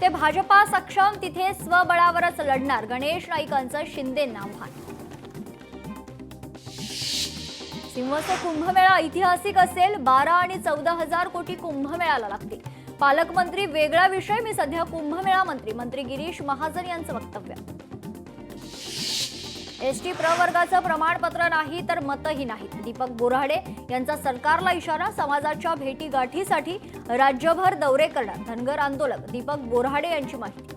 जिथे भाजपा सक्षम तिथे स्वबळावरच लढणार, गणेश नाईकांचं शिंदेंना आव्हान. सिंहस्थ कुंभमेळा ऐतिहासिक असेल, 12 आणि 14,000 कोटी कुंभमेळ्याला लागतील. पालकमंत्री वेगळा विषय, मी सध्या कुंभमेळा मंत्री गिरीश महाजन यांचं वक्तव्य. एसटी प्रवर्गाचं प्रमाणपत्र नाही तर मतही नाही, दीपक बोराडे यांचा सरकारला इशारा. समाजाच्या भेटीगाठीसाठी राज्यभर दौरे करणार धनगर आंदोलक दीपक बोराडे यांची माहिती.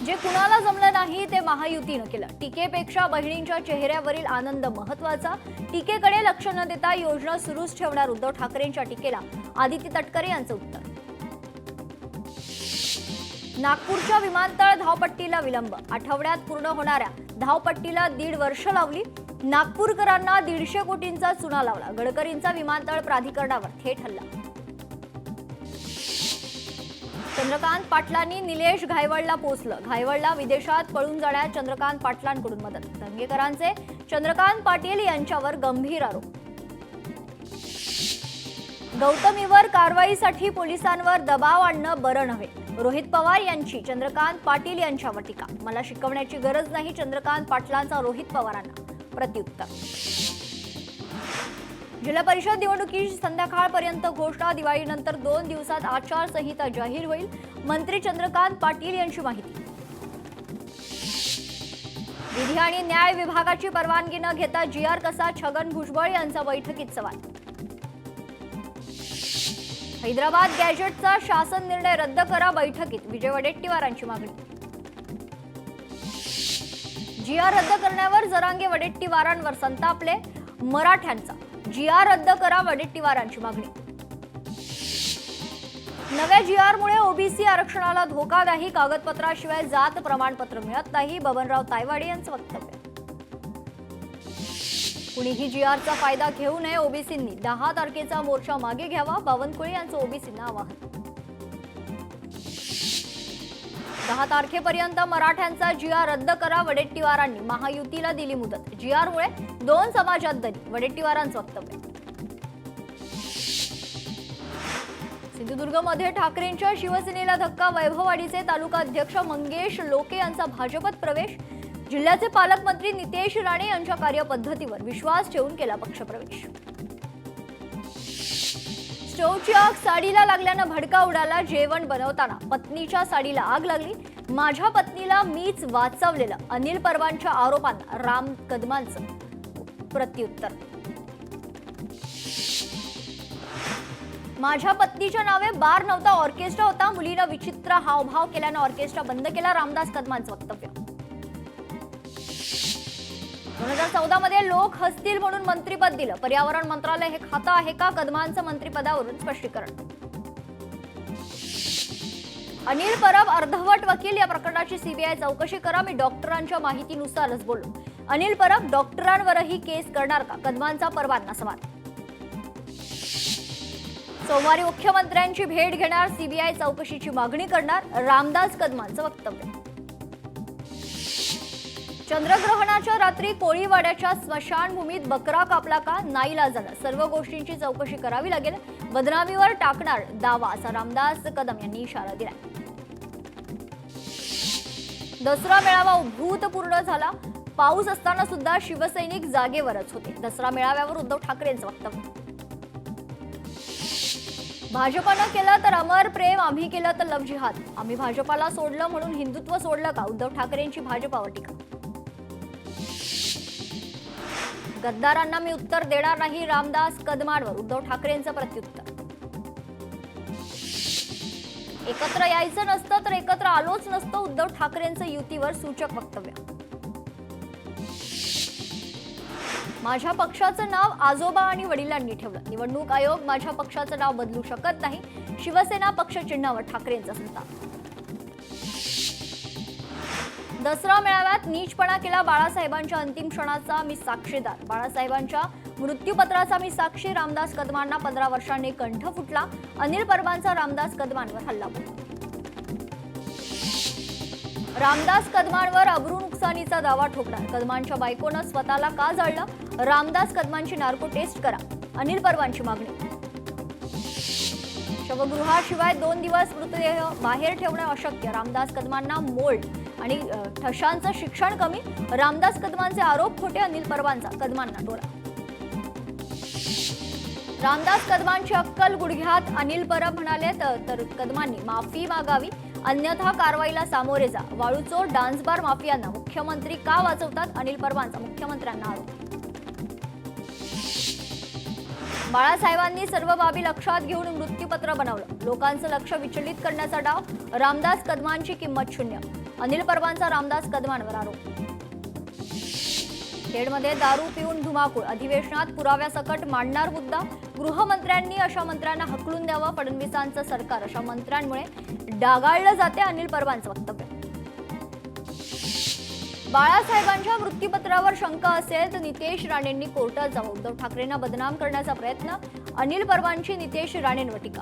जे कुणाला जमलं नाही ते महायुतीनं केलं, टीकेपेक्षा बहिणींच्या चेहऱ्यावरील आनंद महत्वाचा. टीकेकडे लक्ष न देता योजना सुरूच ठेवणार उद्धव ठाकरेंच्या टीकेला आदिती तटकरे यांचं उत्तर. नागपूरच्या विमानतळ धावपट्टीला विलंब, आठवड्यात पूर्ण होणाऱ्या धावपट्टीला 1.5 वर्ष लावली. नागपूरकरांना 150 कोटींचा चुना लावला. गडकरींचा विमानतळ प्राधिकरणावर थेट हल्ला. चंद्रकांत पाटलांनी निलेश घायवळला पोचलं, घायवळला विदेशात पळून जाण्यात चंद्रकांत पाटलांकडून मदत. दंगेकरांचे चंद्रकांत पाटील यांच्यावर गंभीर आरोप. गौतमीवर कारवाईसाठी पोलिसांवर दबाव आणणं बरं नव्हे, रोहित पवार यांची चंद्रकांत पाटील यांच्यावर टीका. मला शिकवण्याची गरज नाही, चंद्रकांत पाटलांचा रोहित पवारांना प्रत्युत्तर. जिल्हा परिषद निवडणुकीची संध्याकाळपर्यंत घोषणा, दिवाळीनंतर 2 दिवसात आचारसंहिता जाहीर होईल, मंत्री चंद्रकांत पाटील यांची माहिती. विधी आणि न्याय विभागाची परवानगी न घेता GR कसा, छगन भुजबळ यांचा बैठकीत सवाल. हैदराबाद गॅजेटचा शासन निर्णय रद्द करा, बैठकीत विजय वडेट्टीवारांची मागणी. GR रद्द करण्यावर जरांगे वडेट्टीवारांवर संतापले, मराठ्यांचा GR रद्द करा, वडेट्टीवारांची मागणी. नव्या GR मुळे ओबीसी आरक्षणाला धोका नाही, कागदपत्राशिवाय जात प्रमाणपत्र मिळत नाही, बबनराव तायवाडे यांचं वक्तव्य. कुणीही GRचा फायदा घेऊ नये, ओबीसींनी 10 तारखेचा मोर्चा मागे घ्यावा, बावनकुळे यांचं ओबीसींना आवाहन. 10 तारखेपर्यंत मराठ्यांचा GR रद्द करा, वडेट्टीवारांनी महायुतीला दिली मुदत. GR मुळे 2 समाजात दरी, वडेट्टीवारांचं वक्तव्य. सिंधुदुर्गमध्ये ठाकरेंच्या शिवसेनेला धक्का, वैभववाडीचे तालुकाध्यक्ष मंगेश लोके यांचा भाजपत प्रवेश. जिल्ह्याचे पालकमंत्री नितेश राणे यांच्या कार्यपद्धतीवर विश्वास ठेवून केला पक्षप्रवेश. स्टोव्हची आग साडीला लागल्यानं भडका उडाला, जेवण बनवताना पत्नीच्या साडीला आग लागली, माझ्या पत्नीला मीच वाचवलेलं, अनिल परवांच्या आरोपांना राम कदमांचं प्रत्युत्तर. माझ्या पत्नीच्या नावे बार नव्हता, ऑर्केस्ट्रा होता, मुलीनं विचित्र हावभाव केल्यानं ऑर्केस्ट्रा बंद केला, रामदास कदमांचं वक्तव्य. 2014 मध्ये लोक हसतील म्हणून मंत्रीपद दिलं, पर्यावरण मंत्रालय हे खातं आहे का, कदमांचं मंत्रिपदावरून स्पष्टीकरण. अनिल परब अर्धवट वकील, या प्रकरणाची सीबीआय चौकशी करा, मी डॉक्टरांच्या माहितीनुसारच बोललो. अनिल परब डॉक्टरांवरही केस करणार का, कदमांचा परवाना सवाल. सोमवारी मुख्यमंत्र्यांची भेट घेणार, सीबीआय चौकशीची मागणी करणार, रामदास कदमांचं वक्तव्य. चंद्रग्रहणाच्या रात्री कोळीवाड्याच्या स्मशानभूमीत बकरा कापला का, नाईलाजानं सर्व गोष्टींची चौकशी करावी लागेल, बदनामीवर टाकणार दावा, असा रामदास कदम यांनी इशारा दिला. दसरा मेळावा अभूतपूर्व झाला, पाऊस असताना सुद्धा शिवसैनिक जागेवरच होते. दसरा मेळाव्यावर उद्धव ठाकरेंचं वक्तव्य. भाजपानं केलं तर अमर प्रेम, आम्ही केलं तर लव जिहाद, आम्ही भाजपाला सोडलं म्हणून हिंदुत्व सोडलं का, उद्धव ठाकरेंची भाजपावर टीका. गद्दारांना मी उत्तर देणार नाही, रामदास कदमांवर उद्धव ठाकरेंचं प्रत्युत्तर. एकत्र यायचं नसतं तर एकत्र आलोच नसतं, उद्धव ठाकरेंचं युतीवर सूचक वक्तव्य. माझ्या पक्षाचं नाव आजोबा आणि वडिलांनी ठेवलं, निवडणूक आयोग माझ्या पक्षाचं नाव बदलू शकत नाही, शिवसेना पक्ष चिन्हावर ठाकरेंचा संताप. दसरा मेळाव्यात नीचपणा केला, बाळासाहेबांच्या अंतिम क्षणाचा मी साक्षीदार, बाळासाहेबांच्या मृत्यूपत्राचा मी साक्षी, रामदास कदमांना 15 वर्षांनी कंठ फुटला, अनिल परबांचा रामदास कदमांवर हल्लाबोल. रामदास कदमांवर अब्रू नुकसानीचा दावा ठोकणार, कदमांच्या बायकोनं स्वतःला का जाळलं, रामदास कदमांची नार्को टेस्ट करा, अनिल परबांची मागणी. शवगृहाशिवाय 2 दिवस मृतदेह बाहेर ठेवणे अशक्य, रामदास कदमांना मोल्ड आणि ठशांचं शिक्षण कमी, रामदास कदमांचे आरोप खोटे, अनिल परबांचा कदमांना टोला. रामदास कदमांची अक्कल गुडघ्यात, अनिल परब म्हणाले तर कदमांनी माफी मागावी, अन्यथा कारवाईला सामोरे जा. वाळूचोर डान्स बार माफियांना मुख्यमंत्री का वाचवतात, अनिल परबांचा मुख्यमंत्र्यांना आरोप. बाळासाहेबांनी सर्व बाबी लक्षात घेऊन मृत्यूपत्र बनवलं, लोकांचं लक्ष विचलित करण्याचा डाव, रामदास कदमांची किंमत शून्य, अनिल परबांचा रामदास कदमांवर आरोप. खेडमध्ये दारू पिऊन धुमाकूळ, अधिवेशनात पुराव्यासकट मांडणार मुद्दा, गृहमंत्र्यांनी अशा मंत्र्यांना हकलून द्यावं, फडणवीसांचं सरकार अशा मंत्र्यांमुळे डागाळलं जाते, अनिल परबांचं वक्तव्य. बाळासाहेबांच्या मृत्यूपत्रावर शंका असेल तर नितेश राणेंनी कोर्टात जावं, उद्धव ठाकरेंना बदनाम करण्याचा प्रयत्न, अनिल परबांची नितेश राणेंवर टीका.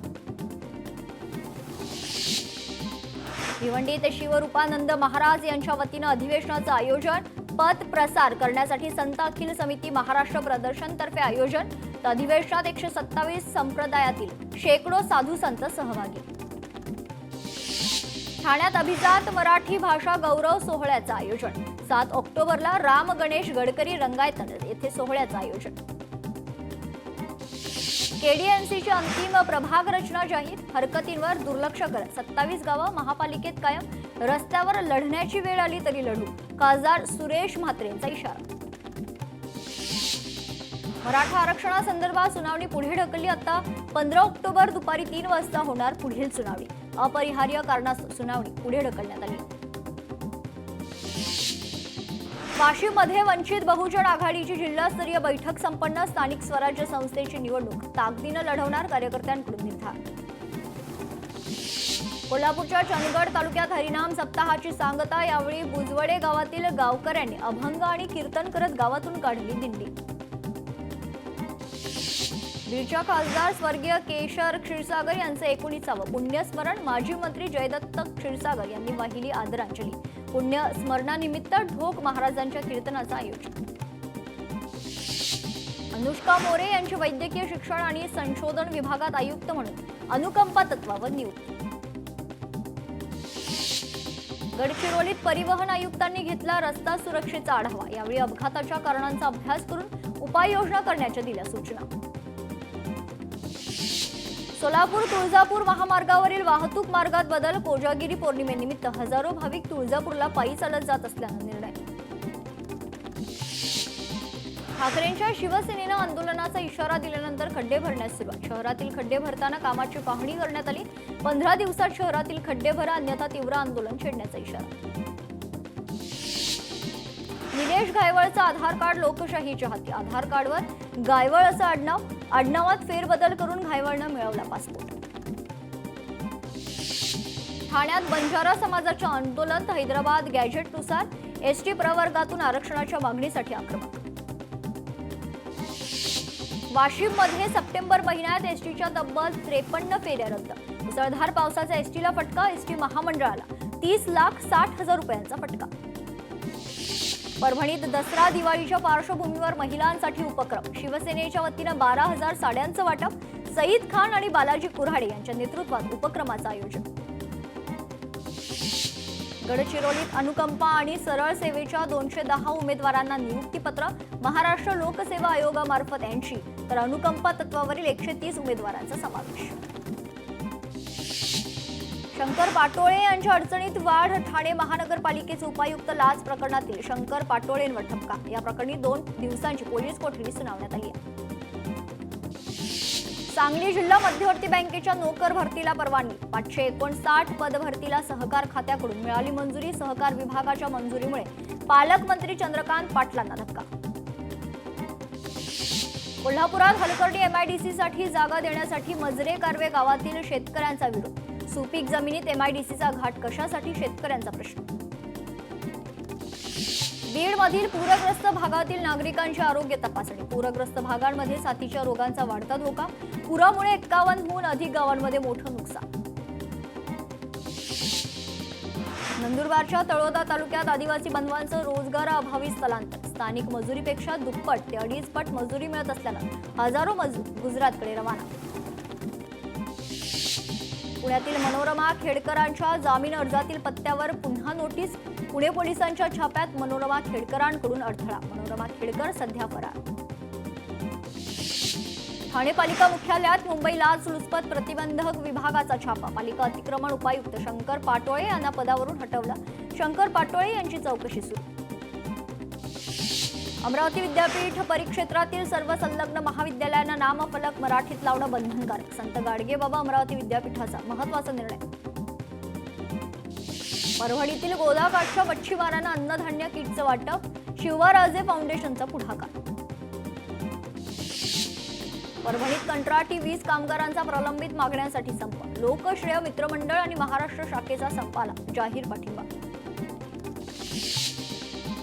भिवंडी ते शिवरूपानंद महाराज यांच्या वतीनं अधिवेशनाचं आयोजन, पथ प्रसार करण्यासाठी संत अखिल समिती महाराष्ट्र प्रदर्शनतर्फे आयोजन, तर अधिवेशनात 127 संप्रदायातील शेकडो साधू संत सहभागी. ठाण्यात अभिजात मराठी भाषा गौरव सोहळ्याचं आयोजन, 7 ऑक्टोबरला राम गणेश गडकरी रंगायतन येथे सोहळ्याचं आयोजन. केडीएमसीची अंतिम प्रभाग रचना जाहीर, हरकतींवर दुर्लक्ष करत 27 गावं महापालिकेत कायम, रस्त्यावर लढण्याची वेळ आली तरी लढू, खासदार सुरेश म्हात्रेंचा इशारा. मराठा आरक्षणासंदर्भात सुनावणी पुढे ढकलली, आता 15 ऑक्टोबर दुपारी 3 वाजता होणार पुढील सुनावणी, अपरिहार्य कारणास्तव सुनावणी पुढे ढकलण्यात आली. वाशिममध्ये वंचित बहुजन आघाडीची जिल्हास्तरीय बैठक संपन्न, स्थानिक स्वराज्य संस्थेची निवडणूक ताकदीनं लढवणार, कार्यकर्त्यांकडून निर्धार. कोल्हापूरच्या चंदगड तालुक्यात हरिनाम सप्ताहाची सांगता, यावेळी बुजवडे गावातील गावकऱ्यांनी अभंग आणि कीर्तन करत गावातून काढली दिंडी. बीडच्या खासदार स्वर्गीय केशर क्षीरसागर यांचं 19वे पुण्यस्मरण, माजी मंत्री जयदत्त क्षीरसागर यांनी वाहिली आदरांजली, पुण्यस्मरणानिमित्त ढोक महाराजांच्या कीर्तनाचं आयोजन. अनुष्का मोरे यांची वैद्यकीय शिक्षण आणि संशोधन विभागात आयुक्त म्हणून अनुकंपा तत्वावर नियुक्ती. गडचिरोलीत परिवहन आयुक्तांनी घेतला रस्ता सुरक्षेचा आढावा, यावेळी अपघाताच्या कारणांचा अभ्यास करून उपाययोजना करण्याच्या दिल्या सूचना. सोलापूर तुळजापूर महामार्गावरील वाहतूक मार्गात बदल, कोजागिरी पौर्णिमेनिमित्त हजारो भाविक तुळजापूरला पायी चालत जात असल्यानं निर्णय. ठाकरेंच्या शिवसेनेनं आंदोलनाचा इशारा दिल्यानंतर खड्डे भरण्यास सुरुवात, शहरातील खड्डे भरताना कामाची पाहणी करण्यात आली, 15 दिवसात शहरातील खड्डे भरा, अन्यथा तीव्र आंदोलन छेडण्याचा इशारा. निलेश गायवळचं आधार कार्ड लोकशाहीच्या हाती, आधार कार्डवर गायवळ असं आडनाव, आडनावात फेरबदल करून गायवळनं मिळवला पासपोर्ट. ठाण्यात बंजारा समाजाच्या आंदोलन, हैदराबाद गॅझेटनुसार एसटी प्रवर्गातून आरक्षणाच्या मागणीसाठी आक्रमक. वाशिममध्ये सप्टेंबर महिन्यात एसटीच्या तब्बल 53 फेऱ्या रद्द, मुसळधार पावसाचा एसटीला फटका, एसटी महामंडळाला 30,60,000 रुपयांचा फटका. परभणीत दसरा दिवाळीच्या पार्श्वभूमीवर महिलांसाठी उपक्रम, शिवसेनेच्या वतीनं 12,000 साड्यांचं वाटप, सईद खान आणि बालाजी कुऱ्हाडे यांच्या नेतृत्वात उपक्रमाचं आयोजन. गडचिरोलीत अनुकंपा आणि सरळ सेवेच्या 210 उमेदवारांना नियुक्तीपत्र, महाराष्ट्र लोकसेवा आयोगामार्फत 80 तर अनुकंपा तत्वावरील 130 उमेदवारांचा समावेश. शंकर पाटोळे यांच्या अडचणीत वाढ, ठाणे महानगरपालिकेचे उपायुक्त लाच प्रकरणातील शंकर पाटोळेंवर ठपका, या प्रकरणी 2 दिवसांची पोलीस कोठडी सुनावण्यात आली आहे. सांगली जिल्हा मध्यवर्ती बँकेच्या नोकर भरतीला परवानगी, 559 पद भरतीला सहकार खात्याकडून मिळाली मंजुरी, सहकार विभागाच्या मंजुरीमुळे पालकमंत्री चंद्रकांत पाटलांना धक्का. कोल्हापुरात हलकर्णी एमआयडीसीसाठी जागा देण्यासाठी मजरे कारवे गावातील शेतकऱ्यांचा विरोध, सुपीक जमिनीत एमआयडीसीचा घाट कशासाठी, शेतकऱ्यांचा प्रश्न. बीडमधील पूरग्रस्त भागातील नागरिकांची आरोग्य तपासणी, पूरग्रस्त भागांमध्ये साथीच्या रोगांचा वाढता धोका, पुरामुळे 51हून अधिक गावांमध्ये मोठं नुकसान. नंदुरबारच्या तळोदा तालुक्यात आदिवासी बांधवांचं रोजगाराअभावी स्थलांतर, स्थानिक मजुरीपेक्षा दुप्पट ते 2.5 पट मजुरी मिळत असल्यानं हजारो मजूर गुजरातकडे रवाना. पुण्यातील मनोरमा खेडकरांच्या जामीन अर्जातील पत्त्यावर पुन्हा नोटीस. पुणे पोलिसांच्या छाप्यात मनोरमा खेडकरांकडून अडथळा. मनोरमा खेडकर सध्या फरार. ठाणे पालिका मुख्यालयात मुंबई लाचलुचपत प्रतिबंधक विभागाचा छापा. पालिका अतिक्रमण उपायुक्त शंकर पाटोळे यांना पदावरून हटवलं. शंकर पाटोळे यांची चौकशी सुरू. अमरावती विद्यापीठ परिक्षेत्रातील सर्व संलग्न महाविद्यालयांना नामफलक मराठीत लावणं बंधनकारक. संत गाडगेबाबा अमरावती विद्यापीठाचा महत्त्वाचा निर्णय. परभणीतील गोदाकाठच्या मच्छीमारांना अन्नधान्य किटचं वाटप. शिवराजे फाउंडेशनचा पुढाकार. परभणीत कंत्राटी वीज कामगारांचा प्रलंबित मागण्यांसाठी संप. लोकश्रेय मित्रमंडळ आणि महाराष्ट्र शाखेचा संपाला जाहीर पाठिंबा.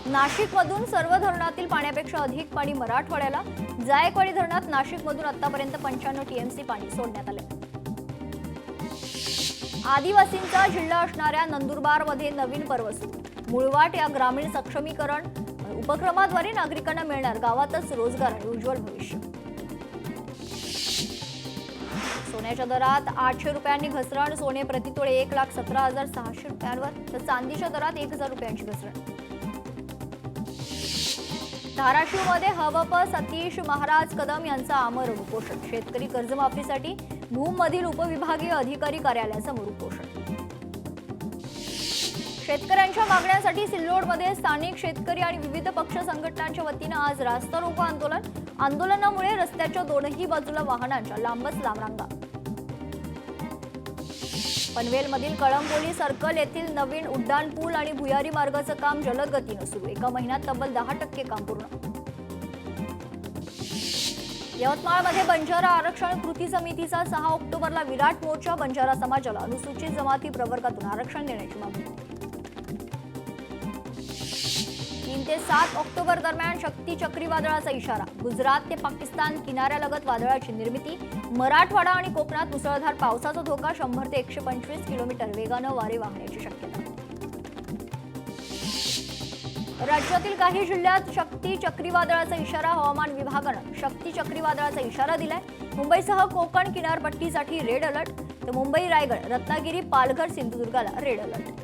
नाशिकमधून सर्व धरणातील पाण्यापेक्षा अधिक पाणी मराठवाड्याला. जायकवाडी धरणात नाशिकमधून आतापर्यंत 95 टीएमसी पाणी सोडण्यात आले. आदिवासींचा जिल्हा असणाऱ्या नंदुरबारमध्ये नवीन पर्व सुरू. मुळवाट या ग्रामीण सक्षमीकरण उपक्रमाद्वारे नागरिकांना मिळणार गावातच रोजगार आणि उज्ज्वल भविष्य. सोन्याच्या दरात 800 रुपयांनी घसरण. सोने प्रतितोळे 1,17,600 रुपयांवर तर चांदीच्या दरात 1,000 रुपयांची घसरण. धाराशिवमध्ये हवप सतीश महाराज कदम यांचा आमरण उपोषण. शेतकरी कर्जमाफीसाठी भूममधील उपविभागीय अधिकारी कार्यालयासमोर उपोषण. शेतकऱ्यांच्या मागण्यांसाठी सिल्लोडमध्ये स्थानिक शेतकरी आणि विविध पक्ष संघटनांच्या वतीनं आज रास्ता रोको आंदोलन. आंदोलनामुळे रस्त्याच्या दोनही बाजूला वाहनांच्या लांबच लांब रांगा. पनवेलमधील कळंबोली सर्कल येथील नवीन उड्डाण पूल आणि भुयारी मार्गाचं काम जलद गतीनं सुरू. एका महिन्यात तब्बल 10% काम पूर्ण. यवतमाळमध्ये बंजारा आरक्षण कृती समितीचा 6 ऑक्टोबरला विराट मोर्चा. बंजारा समाजाला अनुसूचित जमाती प्रवर्गातून आरक्षण देण्याची मागणी. 3 ते 7 ऑक्टोबर दरम्यान शक्ती चक्रीवादळाचा इशारा. गुजरात ते पाकिस्तान किनाऱ्यालगत वादळाची निर्मिती. मराठवाडा आणि कोकणात मुसळधार पावसाचा धोका. 100 ते 125 किलोमीटर वेगानं वारे वाहण्याची शक्यता. राज्यातील काही जिल्ह्यात शक्ती चक्रीवादळाचा इशारा. हवामान विभागानं शक्ती चक्रीवादळाचा इशारा दिलाय. मुंबईसह कोकण किनारपट्टीसाठी रेड अलर्ट तर मुंबई, रायगड, रत्नागिरी, पालघर, सिंधुदुर्गाला रेड अलर्ट.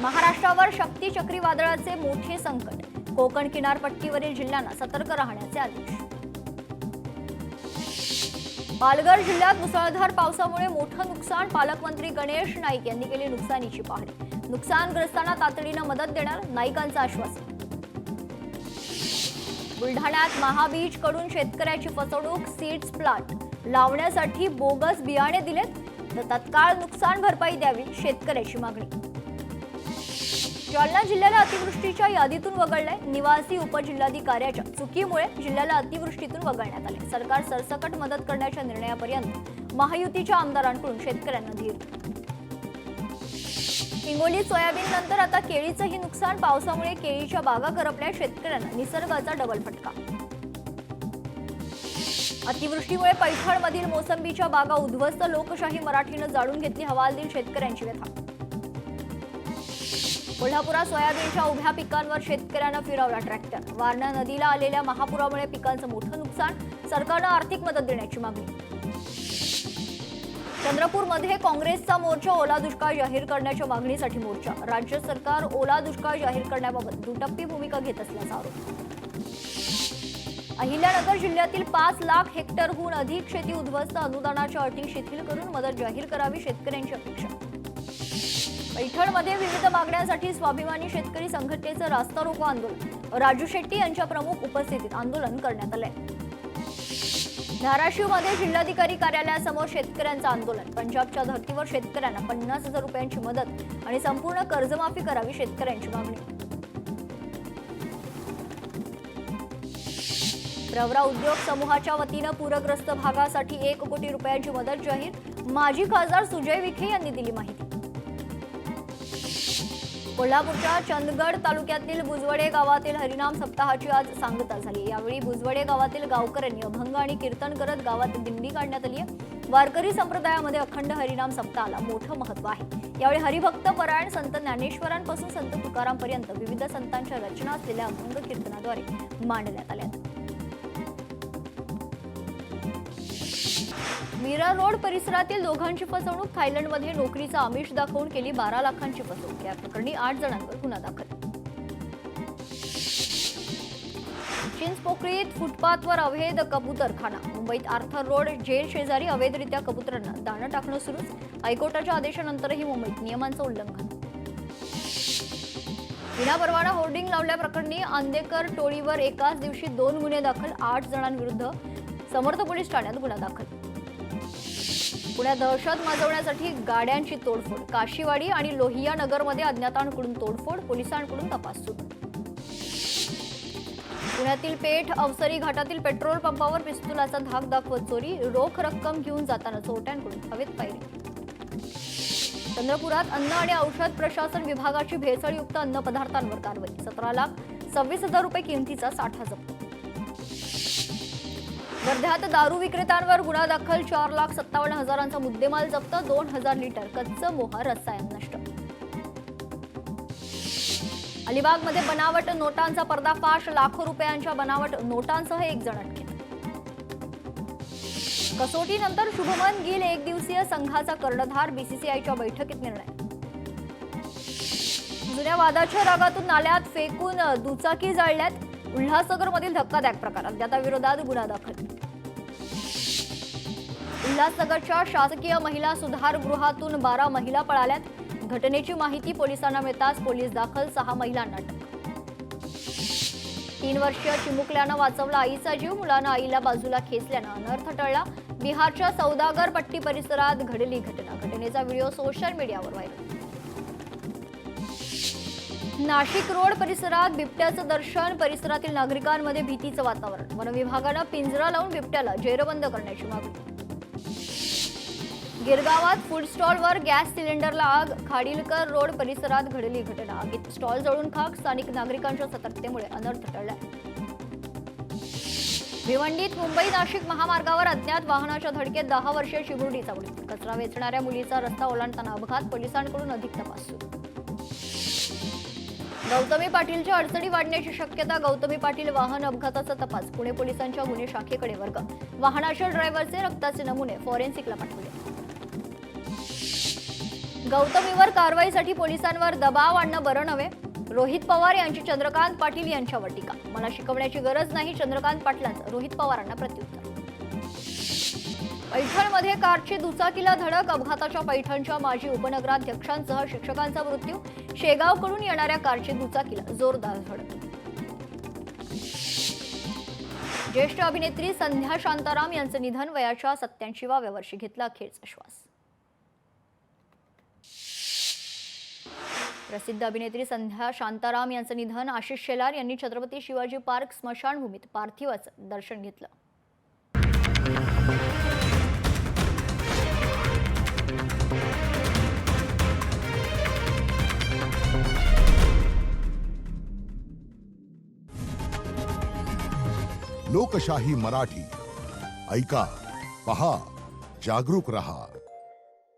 महाराष्ट्रावर शक्ती चक्रीवादळाचे मोठे संकट. कोकण किनारपट्टीवरील जिल्ह्यांना सतर्क राहण्याचे आदेश. पालघर जिल्ह्यात मुसळधार पावसामुळे मोठं नुकसान. पालकमंत्री गणेश नाईक यांनी केली नुकसानीची पाहणी. नुकसानग्रस्तांना तातडीनं मदत देणार, नाईकांचं आश्वासन. बुलढाण्यात महाबीज कडून शेतकऱ्याची फसवणूक. सीड्स प्लांट लावण्यासाठी बोगस बियाणे दिलेत तर तत्काळ नुकसान भरपाई द्यावी, शेतकऱ्याची मागणी. जालना जिल्ह्याला अतिवृष्टीच्या यादीतून वगळलंय. निवासी उपजिल्हाधिकाऱ्याच्या चुकीमुळे जिल्ह्याला अतिवृष्टीतून वगळण्यात आले. सरकार सरसकट मदत करण्याच्या निर्णयापर्यंत महायुतीच्या आमदारांकडून शेतकऱ्यांना धीर. हिंगोलीत सोयाबीन नंतर आता केळीचंही नुकसान. पावसामुळे केळीच्या बागा करपल्या. शेतकऱ्यांना निसर्गाचा डबल फटका. अतिवृष्टीमुळे पैठणमधील मोसंबीच्या बागा उद्ध्वस्त. लोकशाही मराठीनं जाळून घेतली. हवालदिल शेतकऱ्यांची व्यथा. कोल्हापुरात सोयाबीनच्या उभ्या पिकांवर शेतकऱ्यांना फिरवला ट्रॅक्टर. वारणा नदीला आलेल्या महापुरामुळे पिकांचं मोठं नुकसान. सरकारनं आर्थिक मदत देण्याची मागणी. चंद्रपूरमध्ये काँग्रेसचा मोर्चा. ओला दुष्काळ जाहीर करण्याच्या मागणीसाठी मोर्चा. राज्य सरकार ओला दुष्काळ जाहीर करण्याबाबत दुटप्पी भूमिका घेत असल्याचा आरोप. अहिल्यानगर जिल्ह्यातील 5 लाख हेक्टरहून अधिक शेती उद्ध्वस्त. अनुदानाच्या अटी शिथिल करून मदत जाहीर करावी, शेतकऱ्यांची अपेक्षा. पैठणमध्ये विविध मागण्यांसाठी स्वाभिमानी शेतकरी संघटनेचं रास्ता रोको आंदोलन. राजू शेट्टी यांच्या प्रमुख उपस्थितीत आंदोलन करण्यात आलंय. धाराशिवमध्ये जिल्हाधिकारी कार्यालयासमोर शेतकऱ्यांचं आंदोलन. पंजाबच्या धर्तीवर शेतकऱ्यांना 50,000 रुपयांची मदत आणि संपूर्ण कर्जमाफी करावी, शेतकऱ्यांची मागणी. प्रवरा उद्योग समूहाच्या वतीनं पूरग्रस्त भागासाठी 1 कोटी रुपयांची मदत जाहीर. माजी खासदार सुजय विखे यांनी दिली माहिती. कोल्हापूरच्या चंदगड तालुक्यातील बुजवडे गावातील हरिनाम सप्ताहाची आज सांगता झाली. यावेळी बुजवडे गावातील गावकऱ्यांनी अभंग आणि कीर्तन करत गावात दिंडी काढण्यात आली आहे. वारकरी संप्रदायामध्ये अखंड हरिनाम सप्ताहाला मोठं महत्त्व आहे. यावेळी हरिभक्त परायण संत ज्ञानेश्वरांपासून संत तुकारामपर्यंत विविध संतांच्या रचना असलेल्या अभंग कीर्तनाद्वारे मांडण्यात आल्या. मीरा रोड परिसरातील दोघांची फसवणूक. थायलंडमध्ये नोकरीचा आमिष दाखवून केली 12 लाखांची फसवणूक. या प्रकरणी 8 जणांवर गुन्हा दाखल. चिंचपोकळीत फुटपाथवर अवैध कबूतरखाना. मुंबईत आर्थर रोड जेल शेजारी अवैधरित्या कबुतरांना दाणं टाकणं सुरूच. हायकोर्टाच्या आदेशानंतरही मुंबईत नियमांचं उल्लंघन. विनापरवाना होर्डिंग लावल्याप्रकरणी आंदेकर टोळीवर एकाच दिवशी 2 गुन्हे दाखल. 8 जणांविरुद्ध समर्थ पोलीस ठाण्यात गुन्हा दाखल. पुण्यात दहशत माजवण्यासाठी गाड्यांची तोडफोड. काशीवाडी आणि लोहिया नगरमध्ये अज्ञातांकडून तोडफोड. पोलिसांकडून तपास सुरू. पुण्यातील पेठ अवसरी घाटातील पेट्रोल पंपावर पिस्तुलाचा धाक दाखवत चोरी. रोख रक्कम घेऊन जाताना चोरट्यांकडून हवेत पायरी. चंद्रपुरात अन्न आणि औषध प्रशासन विभागाची भेसळयुक्त अन्न पदार्थांवर कारवाई. 17,26,000 रुपये किमतीचा साठा जप्त. वर्ध्यात दारू विक्रेत्यांवर गुन्हा दाखल. 4,57,000चा मुद्देमाल जप्त. 2,000 लिटर कच्चं मोहर रसायन नष्ट. अलिबागमध्ये बनावट नोटांचा पर्दाफाश. लाखो रुपयांच्या बनावट नोटांसह 1 जण अटकेत. कसोटीनंतर शुभमन गिल एकदिवसीय संघाचा कर्णधार. बीसीसीआयच्या बैठकीत निर्णय. जुन्या वादाच्या रागातून नाल्यात फेकून दुचाकी जाळल्यात. उल्हासनगरमधील धक्कादायक प्रकार. अज्ञाताविरोधात गुन्हा दाखल. उल्हासनगरच्या शासकीय महिला सुधारगृहातून 12 महिला पळाल्यात. घटनेची माहिती पोलिसांना मिळताच पोलीस दाखल. 6 महिलांना अटक. 3 वर्षीय चिमुकल्यानं वाचवला आईचा जीव. मुलानं आईला बाजूला खेचल्यानं अनर्थ टळला. बिहारच्या सौदागर पट्टी परिसरात घडली घटना. घटनेचा व्हिडिओ सोशल मीडियावर व्हायरल. नाशिक रोड परिसरात बिबट्याचं दर्शन. परिसरातील नागरिकांमध्ये भीतीचं वातावरण. वन विभागानं पिंजरा लावून बिबट्याला जेरबंद करण्याची मागणी. गिरगावात फूड स्टॉलवर गॅस सिलेंडरला आग. खाडीलकर रोड परिसरात घडली घटना. आगीत स्टॉल जळून खाक. स्थानिक नागरिकांच्या सतर्कतेमुळे अनर्थ टळला. भिवंडीत मुंबई नाशिक महामार्गावर अज्ञात वाहनाच्या धडकेत 10 वर्षीय चिमुरडीचा मृत्यू. कचरा वेचणाऱ्या मुलीचा रस्ता ओलांडताना अपघात. पोलिसांकडून अधिक तपास सुरू. गौतमी पाटीलच्या अडचणी वाढण्याची शक्यता. गौतमी पाटील वाहन अपघाताचा तपास. पुणे पोलिसांच्या गुन्हे शाखेकडे वर्ग. वाहनाच्या ड्रायव्हरचे रक्ताचे नमुने फॉरेन्सिकला पाठवले. गौतमीवर कारवाईसाठी पोलिसांवर दबाव आणणं बरं नव्हे. रोहित पवार यांची चंद्रकांत पाटील यांच्यावर टीका. मला शिकवण्याची गरज नाही. चंद्रकांत पाटलांचं रोहित पवारांना प्रत्युत्तर. पैठणमध्ये कारची दुचाकीला धडक. अपघाताच्या पैठणच्या माजी उपनगराध्यक्षांसह शिक्षकांचा मृत्यू. शेगावकडून येणाऱ्या कारची दुचाकीला जोरदार धडक. ज्येष्ठ अभिनेत्री संध्या शांताराम यांचं निधन. वयाच्या 87व्या वर्षी घेतला अखेरचा श्वास. प्रसिद्ध अभिनेत्री संध्या शांताराम यांचं निधन. आशिष शेलार यांनी छत्रपती शिवाजी पार्क स्मशानभूमीत पार्थिवाचं दर्शन घेतलं. लोकशाही मराठी ऐका, पहा, जागरूक रहा.